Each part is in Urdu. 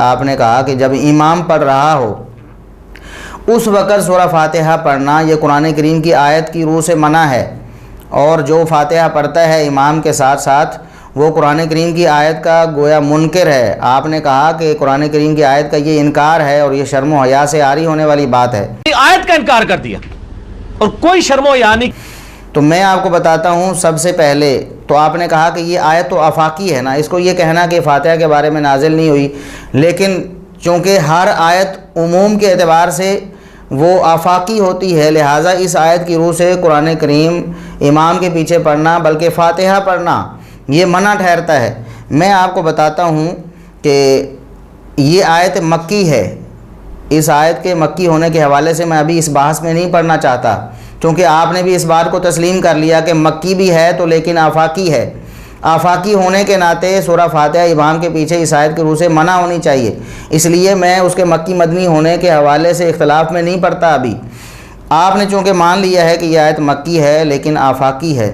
آپ نے کہا کہ جب امام پڑھ رہا ہو اس وقت سورہ فاتحہ پڑھنا یہ قرآن کریم کی آیت کی روح سے منع ہے، اور جو فاتحہ پڑھتا ہے امام کے ساتھ ساتھ وہ قرآن کریم کی آیت کا گویا منکر ہے۔ آپ نے کہا کہ قرآن کریم کی آیت کا یہ انکار ہے اور یہ شرم و حیا سے عاری ہونے والی بات ہے۔ آیت کا انکار کر دیا اور کوئی شرم و حیا نہیں۔ تو میں آپ کو بتاتا ہوں، سب سے پہلے تو آپ نے کہا کہ یہ آیت تو آفاقی ہے نا، اس کو یہ کہنا کہ فاتحہ کے بارے میں نازل نہیں ہوئی، لیکن چونکہ ہر آیت عموم کے اعتبار سے وہ آفاقی ہوتی ہے، لہٰذا اس آیت کی روح سے قرآن کریم امام کے پیچھے پڑھنا بلکہ فاتحہ پڑھنا یہ منع ٹھہرتا ہے۔ میں آپ کو بتاتا ہوں کہ یہ آیت مکی ہے۔ اس آیت کے مکی ہونے کے حوالے سے میں ابھی اس بحث میں نہیں پڑھنا چاہتا، کیونکہ آپ نے بھی اس بات کو تسلیم کر لیا کہ مکی بھی ہے تو لیکن آفاقی ہے۔ آفاقی ہونے کے ناطے سورہ فاتحہ امام کے پیچھے اس آیت کی روح سے منع ہونی چاہیے، اس لیے میں اس کے مکی مدنی ہونے کے حوالے سے اختلاف میں نہیں پڑھتا ابھی۔ آپ نے چونکہ مان لیا ہے کہ یہ آیت مکی ہے لیکن آفاقی ہے،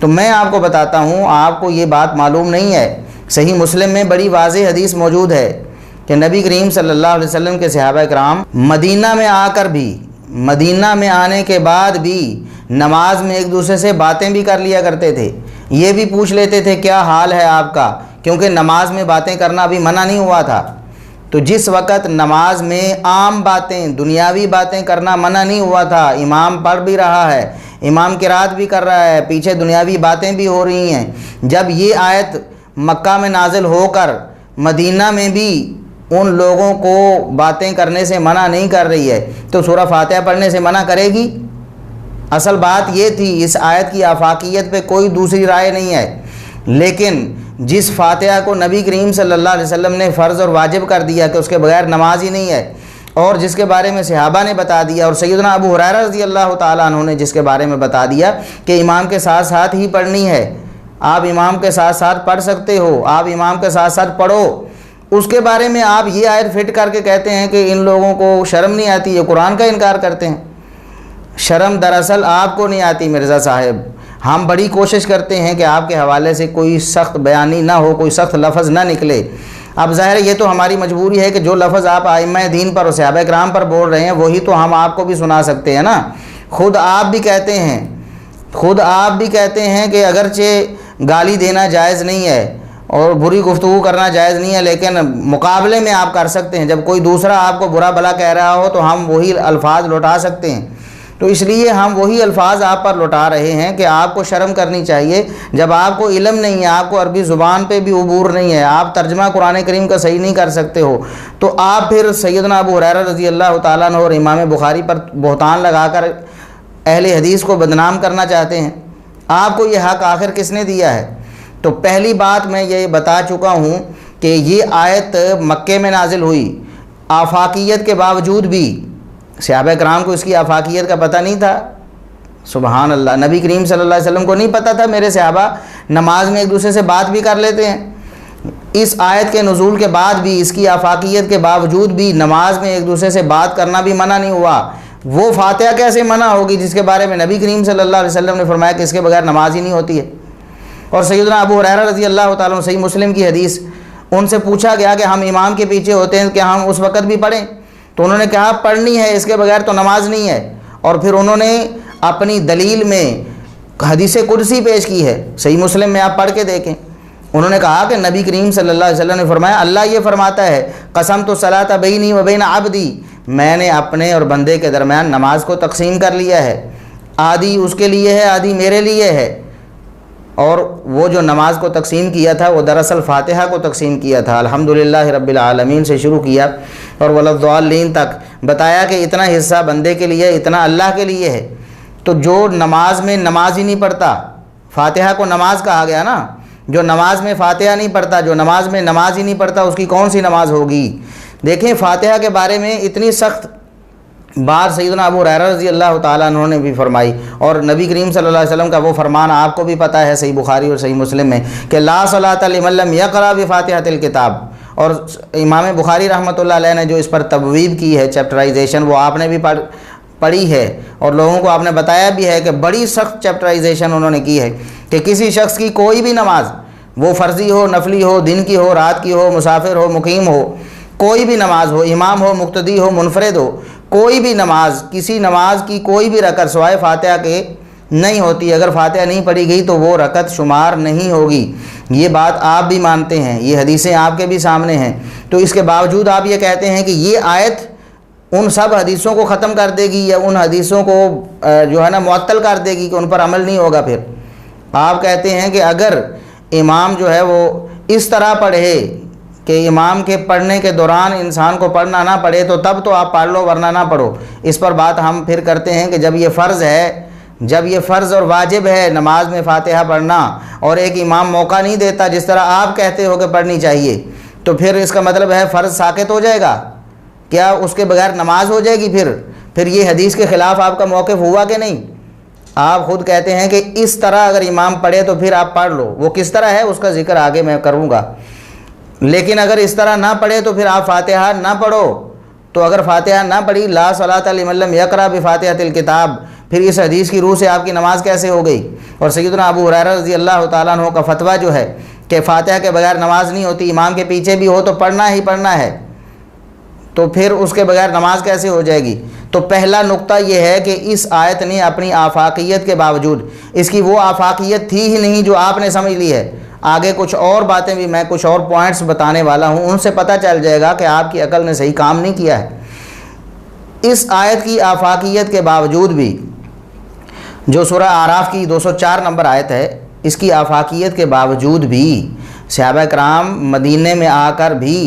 تو میں آپ کو بتاتا ہوں، آپ کو یہ بات معلوم نہیں ہے، صحیح مسلم میں بڑی واضح حدیث موجود ہے کہ نبی کریم صلی اللہ علیہ وسلم کے صحابہ کرام مدینہ میں آ کر بھی، مدینہ میں آنے کے بعد بھی نماز میں ایک دوسرے سے باتیں بھی کر لیا کرتے تھے، یہ بھی پوچھ لیتے تھے کیا حال ہے آپ کا، کیونکہ نماز میں باتیں کرنا ابھی منع نہیں ہوا تھا۔ تو جس وقت نماز میں عام باتیں، دنیاوی باتیں کرنا منع نہیں ہوا تھا، امام پڑھ بھی رہا ہے، امام قرات بھی کر رہا ہے، پیچھے دنیاوی باتیں بھی ہو رہی ہیں، جب یہ آیت مکہ میں نازل ہو کر مدینہ میں بھی ان لوگوں کو باتیں کرنے سے منع نہیں کر رہی ہے تو سورہ فاتحہ پڑھنے سے منع کرے گی؟ اصل بات یہ تھی، اس آیت کی آفاقیت پہ کوئی دوسری رائے نہیں ہے، لیکن جس فاتحہ کو نبی کریم صلی اللہ علیہ وسلم نے فرض اور واجب کر دیا کہ اس کے بغیر نماز ہی نہیں ہے، اور جس کے بارے میں صحابہ نے بتا دیا اور سیدنا ابو ہریرہ رضی اللہ تعالیٰ عنہ نے جس کے بارے میں بتا دیا کہ امام کے ساتھ ساتھ ہی پڑھنی ہے، آپ امام کے ساتھ ساتھ پڑھ سکتے ہو، آپ امام کے ساتھ ساتھ پڑھو، اس کے بارے میں آپ یہ آیت فٹ کر کے کہتے ہیں کہ ان لوگوں کو شرم نہیں آتی، یہ قرآن کا انکار کرتے ہیں۔ شرم دراصل آپ کو نہیں آتی مرزا صاحب، ہم بڑی کوشش کرتے ہیں کہ آپ کے حوالے سے کوئی سخت بیانی نہ ہو، کوئی سخت لفظ نہ نکلے۔ اب ظاہر ہے یہ تو ہماری مجبوری ہے کہ جو لفظ آپ ائمہ دین پر اور صحابہ کرام پر بول رہے ہیں وہی تو ہم آپ کو بھی سنا سکتے ہیں نا۔ خود آپ بھی کہتے ہیں کہ اگرچہ گالی دینا جائز نہیں ہے اور بری گفتگو کرنا جائز نہیں ہے، لیکن مقابلے میں آپ کر سکتے ہیں، جب کوئی دوسرا آپ کو برا بھلا کہہ رہا ہو تو ہم وہی الفاظ لوٹا سکتے ہیں، تو اس لیے ہم وہی الفاظ آپ پر لوٹا رہے ہیں کہ آپ کو شرم کرنی چاہیے۔ جب آپ کو علم نہیں ہے، آپ کو عربی زبان پہ بھی عبور نہیں ہے، آپ ترجمہ قرآن کریم کا صحیح نہیں کر سکتے ہو، تو آپ پھر سیدنا ابو ہریرہ رضی اللہ تعالیٰ عنہ اور امام بخاری پر بہتان لگا کر اہل حدیث کو بدنام کرنا چاہتے ہیں۔ آپ کو یہ حق آخر کس نے دیا ہے؟ تو پہلی بات میں یہ بتا چکا ہوں کہ یہ آیت مکے میں نازل ہوئی، آفاقیت کے باوجود بھی صحابہ کرام کو اس کی آفاقیت کا پتہ نہیں تھا۔ سبحان اللہ، نبی کریم صلی اللہ علیہ وسلم کو نہیں پتہ تھا میرے صحابہ نماز میں ایک دوسرے سے بات بھی کر لیتے ہیں؟ اس آیت کے نزول کے بعد بھی، اس کی آفاقیت کے باوجود بھی نماز میں ایک دوسرے سے بات کرنا بھی منع نہیں ہوا۔ وہ فاتحہ کیسے منع ہوگی جس کے بارے میں نبی کریم صلی اللہ علیہ وسلم نے فرمایا کہ اس کے بغیر نماز ہی نہیں ہوتی ہے؟ اور سیدنا ابو ہریرہ رضی اللہ تعالیٰ عنہ، صحیح مسلم کی حدیث، ان سے پوچھا گیا کہ ہم امام کے پیچھے ہوتے ہیں کہ ہم اس وقت بھی پڑھیں؟ تو انہوں نے کہا پڑھنی ہے، اس کے بغیر تو نماز نہیں ہے۔ اور پھر انہوں نے اپنی دلیل میں حدیث قدسی پیش کی ہے، صحیح مسلم میں آپ پڑھ کے دیکھیں۔ انہوں نے کہا کہ نبی کریم صلی اللہ علیہ وسلم نے فرمایا، اللہ یہ فرماتا ہے قسمت الصلاۃ بینی و بین عبدی، میں نے اپنے اور بندے کے درمیان نماز کو تقسیم کر لیا ہے، آدھی اس کے لیے ہے، آدھی میرے لیے ہے۔ اور وہ جو نماز کو تقسیم کیا تھا وہ دراصل فاتحہ کو تقسیم کیا تھا، الحمدللہ رب العالمین سے شروع کیا اور ولضالین تک بتایا کہ اتنا حصہ بندے کے لیے، اتنا اللہ کے لیے ہے۔ تو جو نماز میں نماز ہی نہیں پڑھتا، فاتحہ کو نماز کہا گیا نا، جو نماز میں فاتحہ نہیں پڑھتا، جو نماز میں نماز ہی نہیں پڑھتا، اس کی کون سی نماز ہوگی؟ دیکھیں فاتحہ کے بارے میں اتنی سخت بات سیدنا ابو ہریرہ رضی اللہ تعالیٰ عنہ نے بھی فرمائی، اور نبی کریم صلی اللہ علیہ وسلم کا وہ فرمان آپ کو بھی پتہ ہے صحیح بخاری اور صحیح مسلم میں کہ لا صلاۃ لمن لم یقرأ بفاتحۃ الکتاب، اور امام بخاری رحمۃ اللہ علیہ نے جو اس پر تبویب کی ہے، چیپٹرائزیشن، وہ آپ نے بھی پڑھی ہے اور لوگوں کو آپ نے بتایا بھی ہے کہ بڑی سخت چیپٹرائزیشن انہوں نے کی ہے کہ کسی شخص کی کوئی بھی نماز، وہ فرضی ہو، نفلی ہو، دن کی ہو، رات کی ہو، مسافر ہو، مقیم ہو، کوئی بھی نماز ہو، امام ہو، مقتدی ہو، منفرد ہو، کوئی بھی نماز، کسی نماز کی کوئی بھی رکعت سوائے فاتحہ کے نہیں ہوتی، اگر فاتحہ نہیں پڑھی گئی تو وہ رکعت شمار نہیں ہوگی۔ یہ بات آپ بھی مانتے ہیں، یہ حدیثیں آپ کے بھی سامنے ہیں، تو اس کے باوجود آپ یہ کہتے ہیں کہ یہ آیت ان سب حدیثوں کو ختم کر دے گی یا ان حدیثوں کو جو ہے نا معطل کر دے گی کہ ان پر عمل نہیں ہوگا۔ پھر آپ کہتے ہیں کہ اگر امام جو ہے وہ اس طرح پڑھے کہ امام کے پڑھنے کے دوران انسان کو پڑھنا نہ پڑے تو تب تو آپ پڑھ لو ورنہ نہ پڑھو۔ اس پر بات ہم پھر کرتے ہیں کہ جب یہ فرض ہے، جب یہ فرض اور واجب ہے نماز میں فاتحہ پڑھنا، اور ایک امام موقع نہیں دیتا جس طرح آپ کہتے ہو کہ پڑھنی چاہیے، تو پھر اس کا مطلب ہے فرض ساقط ہو جائے گا؟ کیا اس کے بغیر نماز ہو جائے گی؟ پھر یہ حدیث کے خلاف آپ کا موقف ہوا کہ نہیں؟ آپ خود کہتے ہیں کہ اس طرح اگر امام پڑھے تو پھر آپ پڑھ لو، وہ کس طرح ہے اس کا ذکر آگے میں کروں گا، لیکن اگر اس طرح نہ پڑھے تو پھر آپ فاتحہ نہ پڑھو۔ تو اگر فاتحہ نہ پڑھی، لا صلاۃ لمن لم یقرأ بفاتحۃ الکتاب، پھر اس حدیث کی روح سے آپ کی نماز کیسے ہو گئی؟ اور سیدنا ابو ہریرہ رضی اللہ تعالیٰ عنہ کا فتویٰ جو ہے کہ فاتحہ کے بغیر نماز نہیں ہوتی، امام کے پیچھے بھی ہو تو پڑھنا ہی پڑھنا ہے، تو پھر اس کے بغیر نماز کیسے ہو جائے گی؟ تو پہلا نقطہ یہ ہے کہ اس آیت نے اپنی آفاقیت کے باوجود، اس کی وہ آفاقیت تھی ہی نہیں جو آپ نے سمجھ لی ہے۔ آگے کچھ اور باتیں بھی، میں کچھ اور پوائنٹس بتانے والا ہوں، ان سے پتہ چل جائے گا کہ آپ کی عقل نے صحیح کام نہیں کیا ہے۔ اس آیت کی آفاقیت کے باوجود بھی، جو سورہ اعراف کی 204 نمبر آیت ہے، اس کی آفاقیت کے باوجود بھی صحابہ کرام مدینے میں آ کر بھی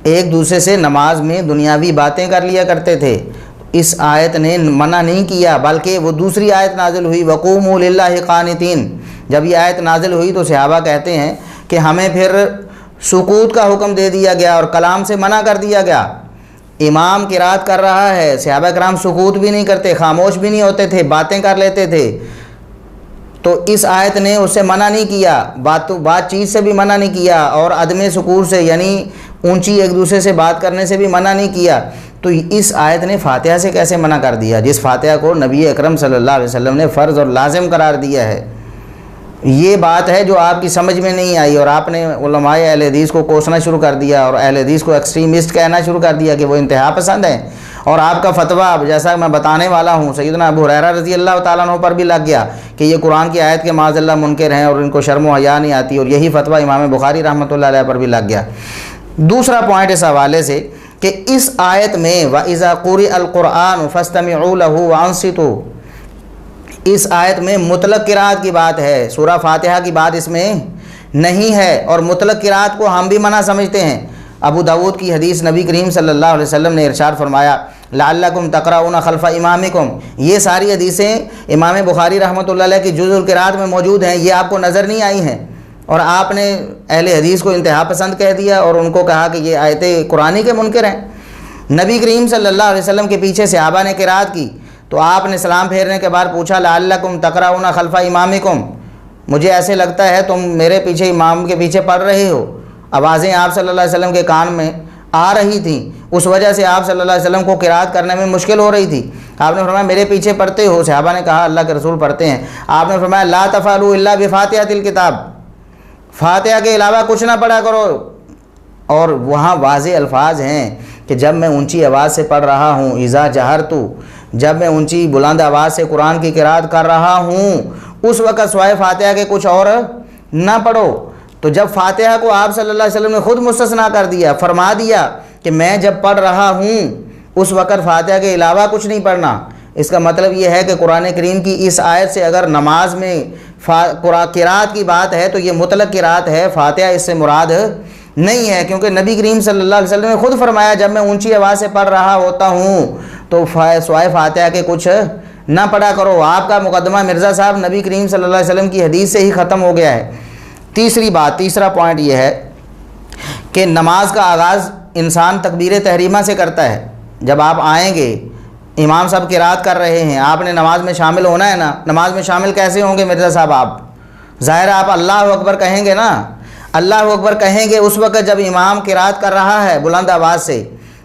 ایک دوسرے سے نماز میں دنیاوی باتیں کر لیا کرتے تھے۔ اس آیت نے منع نہیں کیا، بلکہ وہ دوسری آیت نازل ہوئی وَقُومُوا لِلَّهِ قَانِتِينَ، جب یہ آیت نازل ہوئی تو صحابہ کہتے ہیں کہ ہمیں پھر سکوت کا حکم دے دیا گیا اور کلام سے منع کر دیا گیا۔ امام قرات کر رہا ہے، صحابہ کرام سکوت بھی نہیں کرتے، خاموش بھی نہیں ہوتے تھے، باتیں کر لیتے تھے، تو اس آیت نے اس سے منع نہیں کیا، بات چیت سے بھی منع نہیں کیا، اور عدم سکوت سے یعنی اونچی ایک دوسرے سے بات کرنے سے بھی منع نہیں کیا۔ تو اس آیت نے فاتحہ سے کیسے منع کر دیا، جس فاتحہ کو نبی اکرم صلی اللہ علیہ وسلم نے فرض اور لازم قرار دیا ہے؟ یہ بات ہے جو آپ کی سمجھ میں نہیں آئی، اور آپ نے علماء اہل حدیث کو کوسنا شروع کر دیا اور اہل حدیث کو ایکسٹریمسٹ کہنا شروع کر دیا کہ وہ انتہا پسند ہیں، اور آپ کا فتویٰ جیسا میں بتانے والا ہوں سیدنا ابو ہریرہ رضی اللہ تعالیٰ عنہ پر بھی لگ گیا کہ یہ قرآن کی آیت کے معاذ اللہ منکر ہیں اور ان کو شرم و حیا نہیں آتی، اور یہی فتویٰ امام بخاری رحمۃ اللہ علیہ پر بھی لگ گیا۔ دوسرا پوائنٹ اس حوالے سے کہ اس آیت میں وَإِذَا قُرِئَ الْقُرْآنُ فَاسْتَمِعُوا لَهُ وَأَنصِتُوا، اس آیت میں مطلق قرات کی بات ہے، سورہ فاتحہ کی بات اس میں نہیں ہے، اور مطلق قرات کو ہم بھی منع سمجھتے ہیں۔ ابو داود کی حدیث نبی کریم صلی اللہ علیہ وسلم نے ارشاد فرمایا لعلکم تقرؤون خلف امامکم، یہ ساری حدیثیں امام بخاری رحمۃ اللہ علیہ کی جزء القرات میں موجود ہیں، یہ آپ کو نظر نہیں آئی ہیں، اور آپ نے اہل حدیث کو انتہا پسند کہہ دیا اور ان کو کہا کہ یہ آیتیں قرآنی کے منکر ہیں۔ نبی کریم صلی اللہ علیہ وسلم کے پیچھے صحابہ نے قرات کی تو آپ نے سلام پھیرنے کے بعد پوچھا لعلکم تقرؤون خلف امامکم، مجھے ایسے لگتا ہے تم میرے پیچھے امام کے پیچھے پڑھ رہے ہو۔ آوازیں آپ صلی اللہ علیہ وسلم کے کان میں آ رہی تھیں، اس وجہ سے آپ صلی اللہ علیہ وسلم کو قرات کرنے میں مشکل ہو رہی تھی۔ آپ نے فرمایا میرے پیچھے پڑھتے ہو؟ صحابہ نے کہا اللہ کے رسول پڑھتے ہیں۔ آپ نے فرمایا لا تفعلوا الا بفاتحۃ الکتاب، فاتحہ کے علاوہ کچھ نہ پڑھا کرو، اور وہاں واضح الفاظ ہیں کہ جب میں اونچی آواز سے پڑھ رہا ہوں، اذا جہرت، جب میں اونچی بلند آواز سے قرآن کی قرات کر رہا ہوں اس وقت سوائے فاتحہ کے کچھ اور نہ پڑھو۔ تو جب فاتحہ کو آپ صلی اللہ علیہ وسلم نے خود مستثنا کر دیا، فرما دیا کہ میں جب پڑھ رہا ہوں اس وقت فاتحہ کے علاوہ کچھ نہیں پڑھنا، اس کا مطلب یہ ہے کہ قرآن کریم کی اس آیت سے اگر نماز میں قرات کی بات ہے تو یہ مطلق قرات ہے، فاتحہ اس سے مراد نہیں ہے، کیونکہ نبی کریم صلی اللہ علیہ وسلم نے خود فرمایا جب میں اونچی آواز سے پڑھ رہا ہوتا ہوں تو سوائے فاتحہ کے کچھ نہ پڑھا کرو۔ آپ کا مقدمہ مرزا صاحب نبی کریم صلی اللہ علیہ وسلم کی حدیث سے ہی ختم ہو گیا ہے۔ تیسرا پوائنٹ یہ ہے کہ نماز کا آغاز انسان تکبیر تحریمہ سے کرتا ہے۔ جب آپ آئیں گے امام صاحب قرات کر رہے ہیں، آپ نے نماز میں شامل ہونا ہے نا، نماز میں شامل کیسے ہوں گے مرزا صاحب؟ آپ ظاہر آپ اللہ اکبر کہیں گے نا، اللہ اکبر کہیں گے اس وقت جب امام قرات کر رہا ہے بلند آواز سے،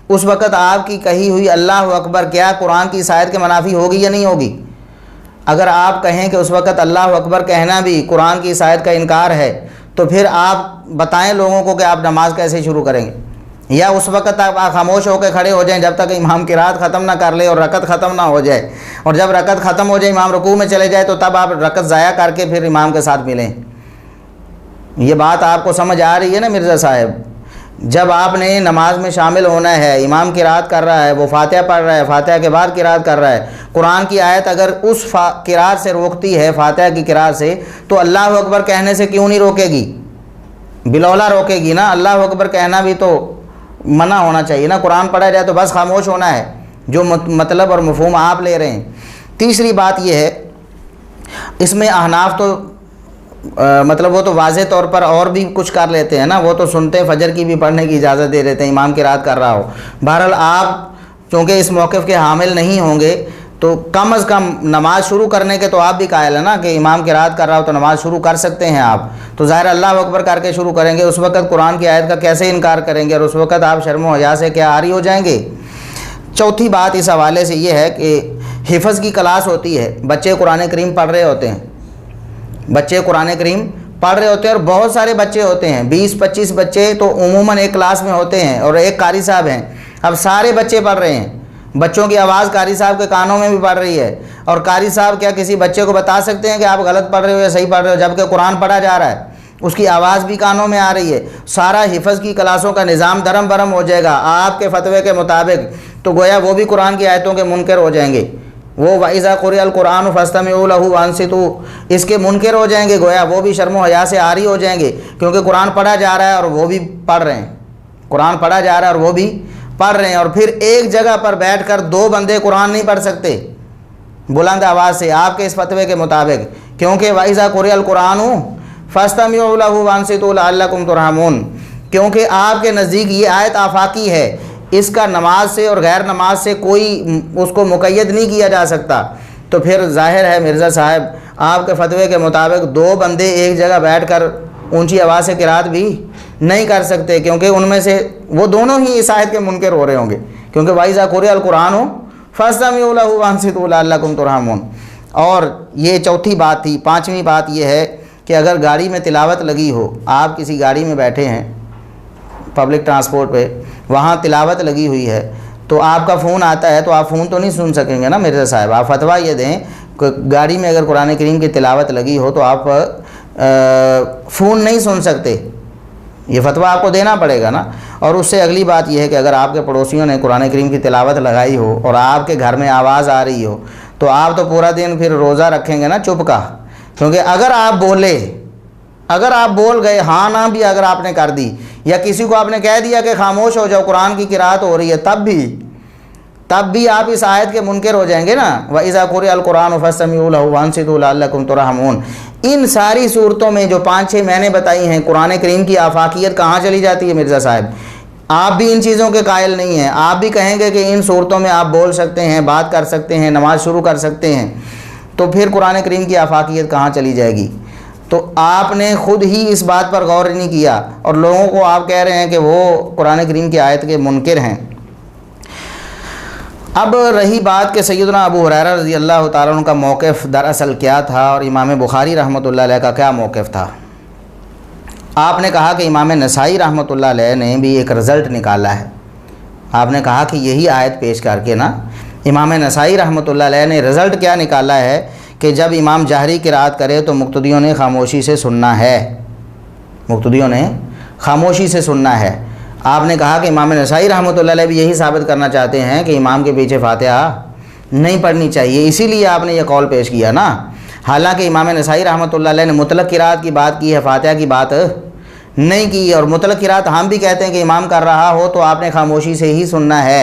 اس وقت آپ کی کہی ہوئی اللہ اکبر کیا قرآن کی اس آیت کے منافی ہوگی یا نہیں ہوگی؟ اگر آپ کہیں کہ اس وقت اللہ اکبر کہنا بھی قرآن کی اس آیت کا انکار ہے تو پھر آپ بتائیں لوگوں کو کہ آپ نماز کیسے شروع کریں گے؟ یا اس وقت تک آپ خاموش ہو کے کھڑے ہو جائیں جب تک امام قرات ختم نہ کر لے اور رکعت ختم نہ ہو جائے، اور جب رکعت ختم ہو جائے امام رکوع میں چلے جائے تو تب آپ رکعت ضائع کر کے پھر امام کے ساتھ ملیں۔ یہ بات آپ کو سمجھ آ رہی ہے نا مرزا صاحب؟ جب آپ نے نماز میں شامل ہونا ہے، امام قرات کر رہا ہے، وہ فاتحہ پڑھ رہا ہے، فاتحہ کے بعد قرات کر رہا ہے، قرآن کی آیت اگر اس قرات سے روکتی ہے، فاتحہ کی قرات سے، تو اللہ اکبر کہنے سے کیوں نہیں روکے گی؟ بلولا روکے گی نا۔ اللہ اکبر کہنا بھی تو منع ہونا چاہیے نا۔ قرآن پڑھا جائے تو بس خاموش ہونا ہے، جو مطلب اور مفہوم آپ لے رہے ہیں۔ تیسری بات یہ ہے، اس میں احناف تو مطلب وہ تو واضح طور پر اور بھی کچھ کر لیتے ہیں نا، وہ تو سنتے فجر کی بھی پڑھنے کی اجازت دے دیتے ہیں امام قرات کر رہا ہو۔ بہرحال آپ چونکہ اس موقف کے حامل نہیں ہوں گے تو کم از کم نماز شروع کرنے کے تو آپ بھی قائل ہیں نا کہ امام قرات کر رہا ہو تو نماز شروع کر سکتے ہیں آپ، تو ظاہر اللہ اکبر کر کے شروع کریں گے، اس وقت قرآن کی آیت کا کیسے انکار کریں گے، اور اس وقت آپ شرم و حیا سے کیا عاری ہو جائیں گے۔ چوتھی بات اس حوالے سے یہ ہے کہ حفظ کی کلاس ہوتی ہے، بچے قرآن کریم پڑھ رہے ہوتے ہیں، بچے قرآن کریم پڑھ رہے ہوتے ہیں، اور بہت سارے بچے ہوتے ہیں، 20-25 بچے تو عموماً ایک کلاس میں ہوتے ہیں، اور ایک قاری صاحب ہیں۔ اب سارے بچے پڑھ رہے ہیں، بچوں کی آواز قاری صاحب کے کانوں میں بھی پڑھ رہی ہے، اور قاری صاحب کیا کسی بچے کو بتا سکتے ہیں کہ آپ غلط پڑھ رہے ہو یا صحیح پڑھ رہے ہو، جبکہ قرآن پڑھا جا رہا ہے، اس کی آواز بھی کانوں میں آ رہی ہے۔ سارا حفظ کی کلاسوں کا نظام درم برم ہو جائے گا آپ کے فتوے کے مطابق، تو گویا وہ بھی قرآن کی آیتوں کے منکر ہو جائیں گے، وہ وَإِذَا قُرِئَ الْقُرْآنُ فَاسْتَمِعُوا لَهُ وَأَنصِتُوا اس کے منکر ہو جائیں گے، گویا وہ بھی شرم و حیا سے عاری ہو جائیں گے، کیونکہ قرآن پڑھا جا رہا ہے اور وہ بھی پڑھ رہے ہیں، قرآن پڑھا جا رہا ہے اور وہ بھی پڑھ رہے ہیں، اور پھر ایک جگہ پر بیٹھ کر دو بندے قرآن نہیں پڑھ سکتے بلند آواز سے آپ کے اس فتوے کے مطابق، کیونکہ وَإِذَا قُرِئَ الْقُرْآنُ فَاسْتَمِعُوا لَهُ وَأَنصِتُوا لَعَلَّكُمْ تُرْحَمُونَ کیونکہ آپ کے نزدیک یہ آیت آفاقی ہے، اس کا نماز سے اور غیر نماز سے کوئی اس کو مقید نہیں کیا جا سکتا، تو پھر ظاہر ہے مرزا صاحب آپ کے فتوے کے مطابق دو بندے ایک جگہ بیٹھ کر اونچی آواز سے قرات بھی نہیں کر سکتے، کیونکہ ان میں سے وہ دونوں ہی اس آیت کے منکر ہو رہے ہوں گے، کیونکہ وَإِذَا قُرِئَ الْقُرْآنُ فَاسْتَمِعُوا لَهُ وَأَنصِتُوا لَعَلَّكُمْ تُرْحَمُونَ۔ اور یہ چوتھی بات تھی۔ پانچویں بات یہ ہے کہ اگر گاڑی میں تلاوت لگی ہو، آپ کسی گاڑی میں بیٹھے ہیں پبلک ٹرانسپورٹ پہ، وہاں تلاوت لگی ہوئی ہے، تو آپ کا فون آتا ہے تو آپ فون تو نہیں سن سکیں گے نا مرزا صاحب۔ آپ فتویٰ یہ دیں کہ گاڑی میں اگر قرآن کریم کی تلاوت لگی ہو تو آپ فون نہیں سن سکتے، یہ فتویٰ آپ کو دینا پڑے گا نا۔ اور اس سے اگلی بات یہ ہے کہ اگر آپ کے پڑوسیوں نے قرآن کریم کی تلاوت لگائی ہو اور آپ کے گھر میں آواز آ رہی ہو تو آپ تو پورا دن پھر روزہ رکھیں گے نا چپ کا، کیونکہ اگر آپ بول گئے ہاں نہ بھی اگر آپ نے کر دی، یا کسی کو آپ نے کہہ دیا کہ خاموش ہو جاؤ قرآن کی قرات ہو رہی ہے، تب بھی آپ اس آیت کے منکر ہو جائیں گے نا۔ وَإِذَا قُرِئَ الْقُرْآنُ فَاسْتَمِعُوا لَهُ وَأَنصِتُوا لَعَلَّكُمْ تُرْحَمُونَ۔ ان ساری صورتوں میں جو 5-6 میں نے بتائی ہیں، قرآن کریم کی آفاقیت کہاں چلی جاتی ہے مرزا صاحب؟ آپ بھی ان چیزوں کے قائل نہیں ہیں، آپ بھی کہیں گے کہ ان صورتوں میں آپ بول سکتے ہیں، بات کر سکتے ہیں، نماز شروع کر سکتے ہیں، تو پھر قرآن کریم کی آفاقیت کہاں چلی جائے گی؟ تو آپ نے خود ہی اس بات پر غور نہیں کیا، اور لوگوں کو آپ کہہ رہے ہیں کہ وہ قرآن کریم کی آیت کے منکر ہیں۔ اب رہی بات کہ سیدنا ابو ہریرہ رضی اللہ تعالیٰ عنہ کا موقف دراصل کیا تھا، اور امام بخاری رحمۃ اللہ علیہ کا کیا موقف تھا۔ آپ نے کہا کہ امام نسائی رحمۃ اللہ علیہ نے بھی ایک رزلٹ نکالا ہے، آپ نے کہا کہ یہی آیت پیش کر کے نا امام نسائی رحمۃ اللہ علیہ نے رزلٹ کیا نکالا ہے کہ جب امام جہری قرات کرے تو مقتدیوں نے خاموشی سے سننا ہے، مقتدیوں نے خاموشی سے سننا ہے۔ آپ نے کہا کہ امام نسائی رحمۃ اللہ علیہ بھی یہی ثابت کرنا چاہتے ہیں کہ امام کے پیچھے فاتحہ نہیں پڑھنی چاہیے، اسی لیے آپ نے یہ قول پیش کیا نا۔ حالانکہ امام نسائی رحمۃ اللہ علیہ نے مطلق قرات کی بات کی ہے، فاتحہ کی بات نہیں کی، اور مطلق قرات ہم بھی کہتے ہیں کہ امام کر رہا ہو تو آپ نے خاموشی سے ہی سننا ہے،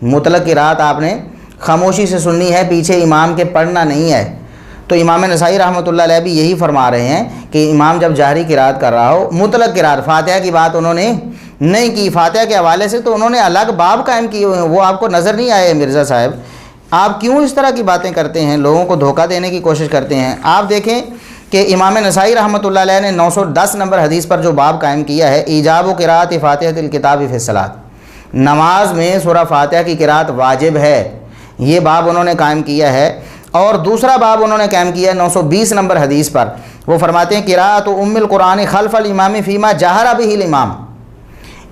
مطلق قرات آپ نے خاموشی سے سننی ہے، پیچھے امام کے پڑھنا نہیں ہے۔ تو امام نسائی رحمۃ اللہ علیہ بھی یہی فرما رہے ہیں کہ امام جب جہری قرات کر رہا ہو، مطلق قرات، فاتحہ کی بات انہوں نے نہیں کی۔ فاتحہ کے حوالے سے تو انہوں نے الگ باب قائم کیے ہوئے ہیں، وہ آپ کو نظر نہیں آئے مرزا صاحب؟ آپ کیوں اس طرح کی باتیں کرتے ہیں، لوگوں کو دھوکہ دینے کی کوشش کرتے ہیں؟ آپ دیکھیں کہ امام نسائی رحمۃ اللہ علیہ نے 910 نمبر حدیث پر جو باب قائم کیا ہے، ایجاب قرات فاتحۃ الکتاب فی الصلاۃ، نماز میں سورہ فاتحہ کی قرات واجب ہے، یہ باب انہوں نے قائم کیا ہے۔ اور دوسرا باب انہوں نے قائم کیا ہے 920 نمبر حدیث پر، وہ فرماتے ہیں قراءۃ ام القرآن خلف الامام فیما جہر بہ الامام،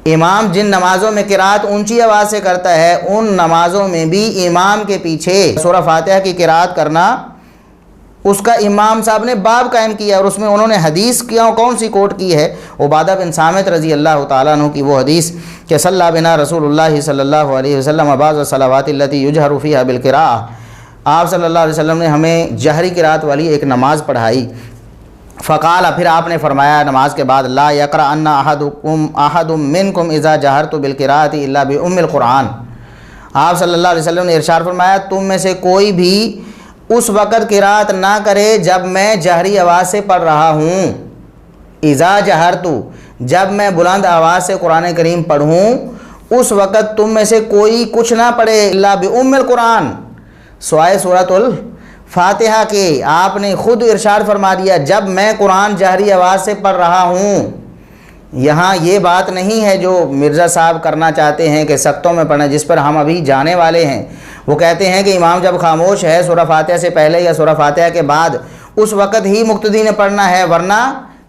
امام جن نمازوں میں قرات اونچی آواز سے کرتا ہے ان نمازوں میں بھی امام کے پیچھے سورہ فاتحہ کی قرات کرنا، اس کا امام صاحب نے باب قائم کیا، اور اس میں انہوں نے حدیث کون سی کوٹ کی ہے؟ عبادہ بن صامت رضی اللہ تعالیٰ عنہ کی وہ حدیث کہ صلی بنا رسول اللہ صلی اللہ علیہ وسلم بعض الصلوات التی یجہر فیہا بالقراءہ، آپ صلی اللہ علیہ وسلم نے ہمیں جہری قرات والی ایک نماز پڑھائی۔ فقال، پھر آپ نے فرمایا نماز کے بعد، لا یقرأن احد منکم اذا جہرت بالقراءۃ الا بام القرآن، آپ صلی اللہ علیہ وسلم نے ارشاد فرمایا تم میں سے کوئی بھی اس وقت قرات نہ کرے جب میں جہری آواز سے پڑھ رہا ہوں، اذا جہرت، جب میں بلند آواز سے قرآن کریم پڑھوں اس وقت تم میں سے کوئی کچھ نہ پڑھے الا بام القرآن، سوائے سورۃ الفاتحہ کے۔ آپ نے خود ارشاد فرما دیا جب میں قرآن جہری آواز سے پڑھ رہا ہوں۔ یہاں یہ بات نہیں ہے جو مرزا صاحب کرنا چاہتے ہیں کہ سختوں میں پڑھیں، جس پر ہم ابھی جانے والے ہیں۔ وہ کہتے ہیں کہ امام جب خاموش ہے سورہ فاتحہ سے پہلے یا سورہ فاتحہ کے بعد اس وقت ہی مقتدی نے پڑھنا ہے، ورنہ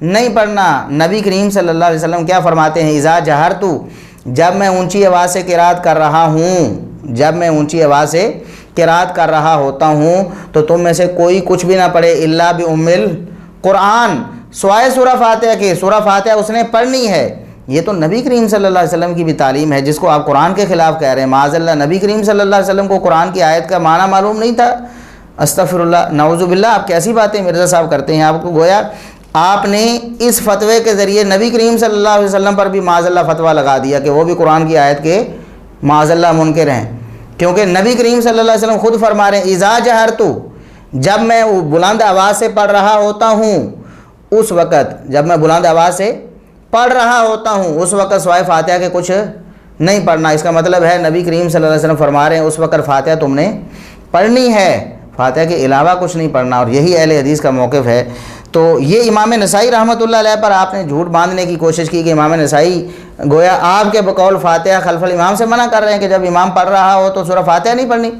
نہیں پڑھنا۔ نبی کریم صلی اللہ علیہ وسلم کیا فرماتے ہیں؟ اذا جہرت، جب میں اونچی آواز سے قرات کر رہا ہوں، جب میں اونچی آواز سے قرات کر رہا ہوتا ہوں تو تم میں سے کوئی کچھ بھی نہ پڑھے الا بام القرآن، سوائے سورہ فاتحہ کے۔ سورہ فاتحہ اس نے پڑھنی ہے۔ یہ تو نبی کریم صلی اللہ علیہ وسلم کی بھی تعلیم ہے، جس کو آپ قرآن کے خلاف کہہ رہے ہیں۔ معاذ اللہ، نبی کریم صلی اللہ علیہ وسلم کو قرآن کی آیت کا معنی معلوم نہیں تھا؟ استغفر اللہ، نعوذ باللہ، آپ کیسی باتیں مرزا صاحب کرتے ہیں؟ آپ کو گویا آپ نے اس فتوے کے ذریعے نبی کریم صلی اللہ علیہ وسلم پر بھی معاذ اللہ فتویٰ لگا دیا کہ وہ بھی قرآن کی آیت کے معاذ اللہ منکر ہیں، کیونکہ نبی کریم صلی اللہ علیہ وسلم خود فرما رہے ہیں اذا جہرت، جب میں بلند آواز سے پڑھ رہا ہوتا ہوں اس وقت، جب میں بلند آواز سے پڑھ رہا ہوتا ہوں اس وقت سوائے فاتحہ کے کچھ نہیں پڑھنا۔ اس کا مطلب ہے نبی کریم صلی اللہ علیہ وسلم فرما رہے ہیں اس وقت فاتحہ تم نے پڑھنی ہے، فاتحہ کے علاوہ کچھ نہیں پڑھنا، اور یہی اہل حدیث کا موقف ہے۔ تو یہ امام نسائی رحمۃ اللہ علیہ پر آپ نے جھوٹ باندھنے کی کوشش کی کہ امام نسائی گویا آپ کے بقول فاتحہ خلف الامام سے منع کر رہے ہیں کہ جب امام پڑھ رہا ہو تو سورہ فاتحہ نہیں پڑھنی۔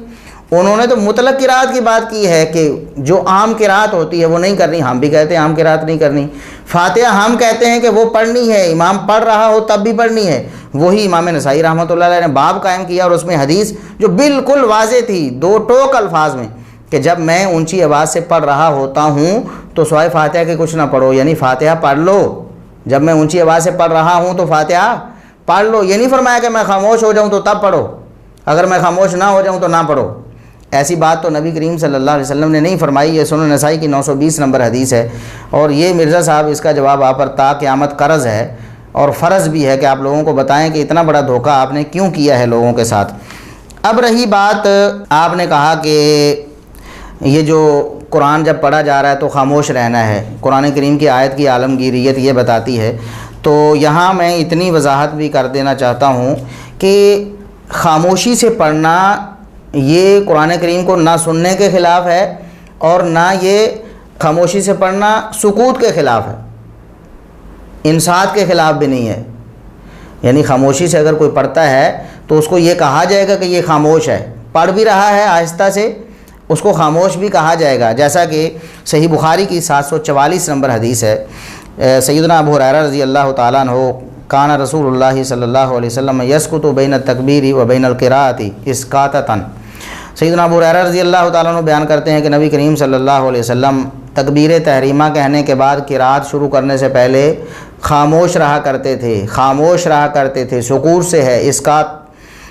انہوں نے تو مطلق قرات کی بات کی ہے کہ جو عام قرات ہوتی ہے وہ نہیں کرنی، ہم بھی کہتے ہیں عام قرات نہیں کرنی۔ فاتحہ ہم کہتے ہیں کہ وہ پڑھنی ہے، امام پڑھ رہا ہو تب بھی پڑھنی ہے۔ وہی امام نسائی رحمۃ اللہ علیہ نے باب قائم کیا، اور اس میں حدیث جو بالکل واضح تھی دو ٹوک الفاظ میں کہ جب میں اونچی آواز سے پڑھ رہا ہوتا ہوں تو سوائے فاتحہ کے کچھ نہ پڑھو، یعنی فاتحہ پڑھ لو۔ جب میں اونچی آواز سے پڑھ رہا ہوں تو فاتحہ پڑھ لو، یہ نہیں فرمایا کہ میں خاموش ہو جاؤں تو تب پڑھو، اگر میں خاموش نہ ہو جاؤں تو نہ پڑھو۔ ایسی بات تو نبی کریم صلی اللہ علیہ وسلم نے نہیں فرمائی۔ یہ سنن نسائی کی 920 نمبر حدیث ہے، اور یہ مرزا صاحب اس کا جواب آپ پر تا قیامت قرض ہے، اور فرض بھی ہے کہ آپ لوگوں کو بتائیں کہ اتنا بڑا دھوکہ آپ نے کیوں کیا ہے لوگوں کے ساتھ۔ اب رہی بات، آپ نے کہا کہ یہ جو قرآن جب پڑھا جا رہا ہے تو خاموش رہنا ہے، قرآن کریم کی آیت کی عالمگیریت یہ بتاتی ہے، تو یہاں میں اتنی وضاحت بھی کر دینا چاہتا ہوں کہ خاموشی سے پڑھنا یہ قرآن کریم کو نہ سننے کے خلاف ہے، اور نہ یہ خاموشی سے پڑھنا سکوت کے خلاف ہے، انصات کے خلاف بھی نہیں ہے۔ یعنی خاموشی سے اگر کوئی پڑھتا ہے تو اس کو یہ کہا جائے گا کہ یہ خاموش ہے، پڑھ بھی رہا ہے آہستہ سے، اس کو خاموش بھی کہا جائے گا۔ جیسا کہ صحیح بخاری کی 744 نمبر حدیث ہے، سیدنا ابو ہریرہ رضی اللہ تعالیٰ عنہ کان رسول اللہ صلی اللہ علیہ وسلم یسکت بین التکبیر و بین القراءۃ اسکاتۃ۔ سیدنا ابو ہریرہ رضی اللہ تعالیٰ عنہ بیان کرتے ہیں کہ نبی کریم صلی اللہ علیہ وسلم تکبیر تحریمہ کہنے کے بعد قرات شروع کرنے سے پہلے خاموش رہا کرتے تھے، خاموش رہا کرتے تھے، سکوت سے ہے اسکات،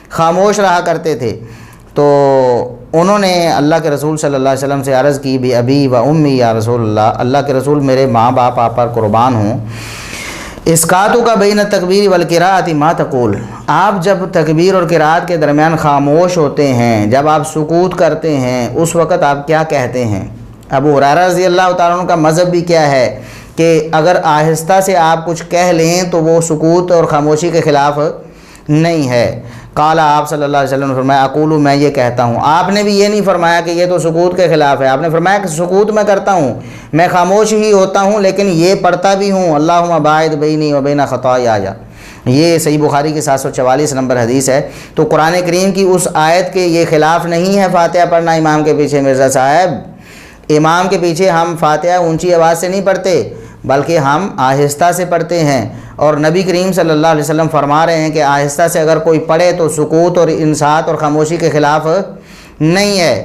خاموش رہا کرتے تھے۔ تو انہوں نے اللہ کے رسول صلی اللہ علیہ وسلم سے عرض کی بھی ابی و امی یا رسول اللہ، اللہ کے رسول میرے ماں باپ آپ پر قربان ہوں، اسکاتو کا بین تکبیر والقراءۃ ما تقول، آپ جب تکبیر اور قراءت کے درمیان خاموش ہوتے ہیں، جب آپ سکوت کرتے ہیں اس وقت آپ کیا کہتے ہیں؟ ابو ہریرہ رضی اللہ تعالیٰ عنہ کا مذہب بھی کیا ہے کہ اگر آہستہ سے آپ کچھ کہہ لیں تو وہ سکوت اور خاموشی کے خلاف نہیں ہے۔ قال، آپ صلی اللہ علیہ وسلم نے فرمایا اقول، میں یہ کہتا ہوں۔ آپ نے بھی یہ نہیں فرمایا کہ یہ تو سکوت کے خلاف ہے، آپ نے فرمایا کہ سکوت میں کرتا ہوں، میں خاموش ہی ہوتا ہوں لیکن یہ پڑھتا بھی ہوں اللہم باعد بینی و بین خطایا۔ یہ صحیح بخاری کی 744 نمبر حدیث ہے۔ تو قرآن کریم کی اس آیت کے یہ خلاف نہیں ہے فاتحہ پڑھنا امام کے پیچھے۔ مرزا صاحب، امام کے پیچھے ہم فاتحہ اونچی آواز سے نہیں پڑھتے بلکہ ہم آہستہ سے پڑھتے ہیں، اور نبی کریم صلی اللہ علیہ وسلم فرما رہے ہیں کہ آہستہ سے اگر کوئی پڑھے تو سکوت اور انصات اور خاموشی کے خلاف نہیں ہے۔